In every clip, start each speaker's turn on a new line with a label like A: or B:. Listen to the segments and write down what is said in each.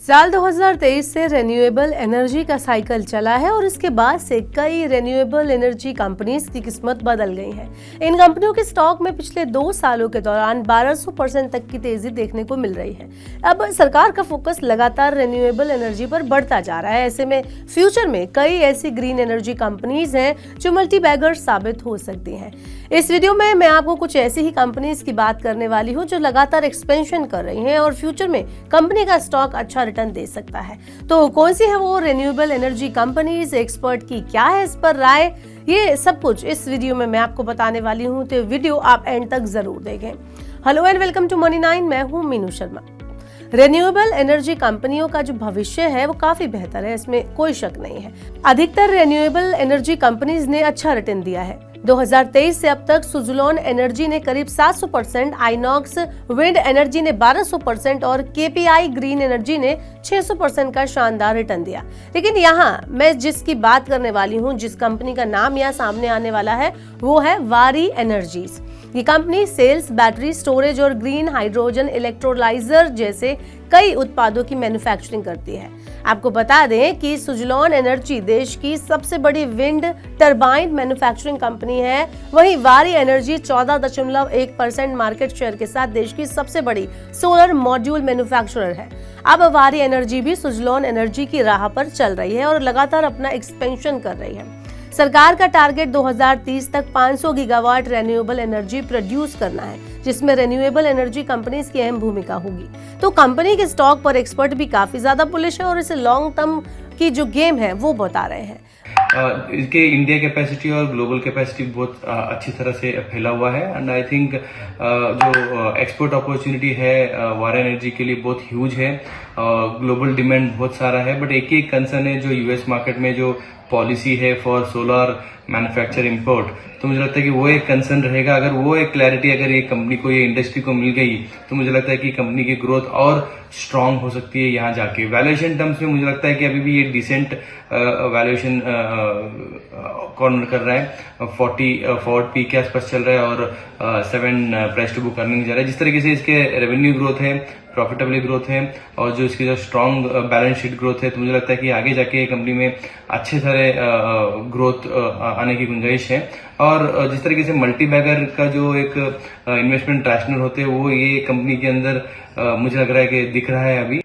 A: साल 2023 से renewable energy का साइकिल चला है और इसके बाद से कई रेन्यूएबल एनर्जी कंपनीज की किस्मत बदल गई है। इन कंपनियों के स्टॉक में पिछले 2 सालों के दौरान 1200% तक की तेजी देखने को मिल रही है। अब सरकार का फोकस लगातार रेन्यूएबल एनर्जी पर बढ़ता जा रहा है। ऐसे में फ्यूचर में कई ऐसी ग्रीन एनर्जी कंपनीज हैं जो मल्टी बैगर साबित हो सकती हैं। इस वीडियो में मैं आपको कुछ ऐसी ही कंपनीज की बात करने वाली हूँ जो लगातार एक्सपेंशन कर रही हैं और फ्यूचर में कंपनी का स्टॉक अच्छा रिटर्न दे सकता है। तो कौन सी है वो रेन्यूएबल एनर्जी कंपनीज, एक्सपर्ट की क्या है इस पर राय, ये सब कुछ इस वीडियो में मैं आपको बताने वाली हूँ, तो वीडियो आप एंड तक जरूर देखें। Hello and welcome to money 9, मैं हूँ मीनू शर्मा। रेन्यूएबल एनर्जी कंपनियों का जो भविष्य है वो काफी बेहतर है, इसमें कोई शक नहीं है। अधिकतर रेन्यूएबल एनर्जी कंपनीज ने अच्छा रिटर्न दिया है। 2023 से अब तक सुज़लोन एनर्जी ने करीब 700%, आइनॉक्स विंड एनर्जी ने 1200% और केपीआई ग्रीन एनर्जी ने 600% का शानदार रिटर्न दिया। लेकिन यहाँ मैं जिसकी बात करने वाली हूँ, जिस कंपनी का नाम यहाँ सामने आने वाला है, वो है वारी एनर्जीज। ये कंपनी सेल्स, बैटरी स्टोरेज और ग्रीन हाइड्रोजन इलेक्ट्रोलाइजर जैसे कई उत्पादों की मैन्युफैक्चरिंग करती है। आपको बता दें कि सुज़लोन एनर्जी देश की सबसे बड़ी विंड टरबाइन मैन्युफैक्चरिंग कंपनी है। वहीं वारी एनर्जी 14.1% मार्केट शेयर के साथ देश की सबसे बड़ी सोलर मॉड्यूल मैन्युफैक्चरर है। अब वारी एनर्जी भी सुज़लोन एनर्जी की राह पर चल रही है और लगातार अपना एक्सपेंशन कर रही है। सरकार का टारगेट 2030 तक 500 गीगावाट रेन्यूएबल एनर्जी प्रोड्यूस करना है, जिसमें रेन्यूएबल एनर्जी कंपनीज की अहम भूमिका होगी। तो कंपनी के स्टॉक पर एक्सपर्ट भी काफी ज्यादा बुलिश है और इसे लॉन्ग टर्म की जो गेम है वो बता रहे हैं।
B: इसके इंडिया कैपेसिटी और ग्लोबल कैपेसिटी बहुत अच्छी तरह से फैला हुआ है एंड आई थिंक जो एक्सपोर्ट अपॉर्चुनिटी है वारी एनर्जी के लिए बहुत ह्यूज है। ग्लोबल डिमांड बहुत सारा है, बट एक ही कंसर्न है जो यूएस मार्केट में जो पॉलिसी है फॉर सोलर मैन्युफैक्चर इंपोर्ट, तो मुझे लगता है कि वो एक कंसर्न रहेगा। अगर वो एक क्लैरिटी अगर ये कंपनी को, ये इंडस्ट्री को मिल गई, तो मुझे लगता है कि कंपनी की ग्रोथ और स्ट्रांग हो सकती है यहाँ जाके। वैल्यूएशन टर्म्स में मुझे लगता है कि अभी भी ये डिसेंट वैल्यूएशन कॉर्नर कर रहा है। 40 फॉरवर्ड पी के आसपास चल रहा है और 7 प्राइस टू बुक अर्निंग जा रहा है। जिस तरीके से इसके रेवेन्यू ग्रोथ है, प्रॉफिटेबल ग्रोथ है और जो इसकी जो स्ट्रांग बैलेंस शीट ग्रोथ है, तो मुझे लगता है कि आगे जाके कंपनी में अच्छे सारे ग्रोथ आने की गुंजाइश है। और जिस तरीके से मल्टी बैगर का जो एक इन्वेस्टमेंट रैशनल होते हैं, वो ये कंपनी के अंदर मुझे लग रहा है कि दिख रहा है अभी।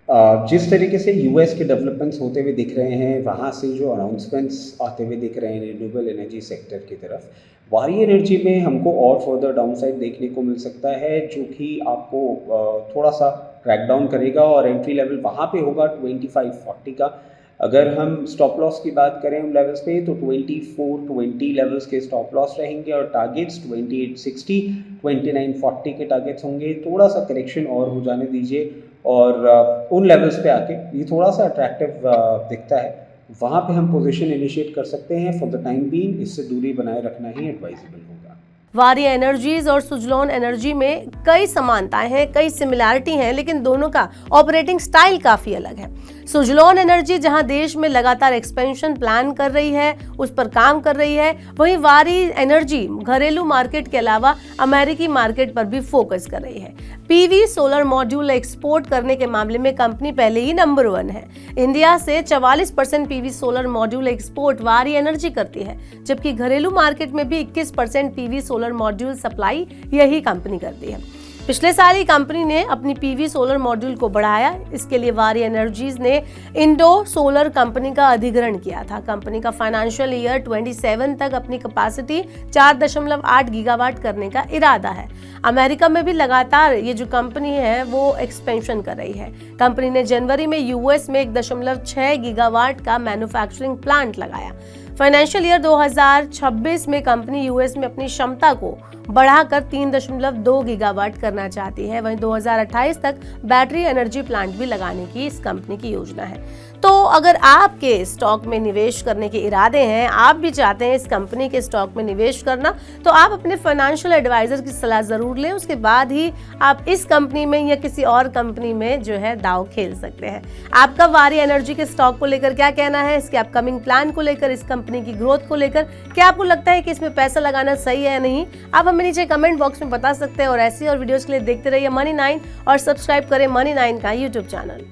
C: जिस तरीके से यूएस के डेवलपमेंट्स होते हुए दिख रहे हैं, वहाँ से जो अनाउंसमेंट्स आते हुए दिख रहे हैं रिन्यूएबल एनर्जी सेक्टर की तरफ, वारी एनर्जी में हमको और फर्दर डाउनसाइड देखने को मिल सकता है, जो कि आपको थोड़ा सा ट्रैक डाउन करेगा और एंट्री लेवल वहाँ पे होगा 25-40 का। अगर हम स्टॉप लॉस की बात करें उन लेवल्स पे, तो 24-20 लेवल्स के स्टॉप लॉस रहेंगे और टारगेट्स 2860, 2940 के टारगेट्स होंगे। थोड़ा सा करेक्शन और हो जाने दीजिए और उन लेवल्स पे आके ये थोड़ा सा अट्रैक्टिव दिखता है, वहाँ पे हम पोजीशन इनिशिएट कर सकते हैं। फॉर द टाइम बीइंग इससे दूरी बनाए रखना ही एडवाइजेबल होगा।
A: वारी एनर्जीज और सुज़लोन एनर्जी में कई समानताएं हैं, कई सिमिलैरिटी हैं, लेकिन दोनों का ऑपरेटिंग स्टाइल काफी अलग है। सुज़लोन एनर्जी जहां देश में लगातार एक्सपेंशन प्लान कर रही है, उस पर काम कर रही है, वहीं वारी एनर्जी घरेलू मार्केट के अलावा अमेरिकी मार्केट पर भी फोकस कर रही है। पीवी सोलर मॉड्यूल एक्सपोर्ट करने के मामले में कंपनी पहले ही नंबर 1 है। इंडिया से 44% पीवी सोलर मॉड्यूल एक्सपोर्ट वारी एनर्जी करती है, जबकि घरेलू मार्केट में भी 21% पीवी सोलर मॉड्यूल सप्लाई यही कंपनी करती है। पिछले साल ही कंपनी ने अपनी पीवी सोलर मॉड्यूल को बढ़ाया। इसके लिए वारी एनर्जीज ने इंडो सोलर कंपनी का अधिग्रहण किया था। कंपनी का फाइनेंशियल ईयर 27 तक अपनी कैपेसिटी 4.8 गीगावाट करने का इरादा है। अमेरिका में भी लगातार ये जो कंपनी है वो एक्सपेंशन कर रही है। कंपनी ने जनवरी में यूएस में 1.6 गीगावाट का मैन्युफैक्चरिंग प्लांट लगाया। फाइनेंशियल ईयर 2026 में कंपनी यूएस में अपनी क्षमता को बढ़ाकर 3.2 गीगावाट करना चाहती है। वहीं 2028 तक बैटरी एनर्जी प्लांट भी लगाने की इस कंपनी की योजना है। तो अगर आपके स्टॉक में निवेश करने के इरादे हैं, आप भी चाहते हैं इस कंपनी के स्टॉक में निवेश करना, तो आप अपने फाइनेंशियल एडवाइजर की सलाह जरूर लें। उसके बाद ही आप इस कंपनी में या किसी और कंपनी में जो है दांव खेल सकते हैं। आपका वारी एनर्जी के स्टॉक को लेकर क्या कहना है, इसके अपकमिंग प्लान को लेकर, इस कंपनी की ग्रोथ को लेकर, क्या आपको लगता है कि इसमें पैसा लगाना सही है या नहीं, आप हमें नीचे कमेंट बॉक्स में बता सकते हैं। और ऐसी और वीडियोस के लिए देखते रहिए मनी 9 और सब्सक्राइब करें मनी 9 का यूट्यूब चैनल।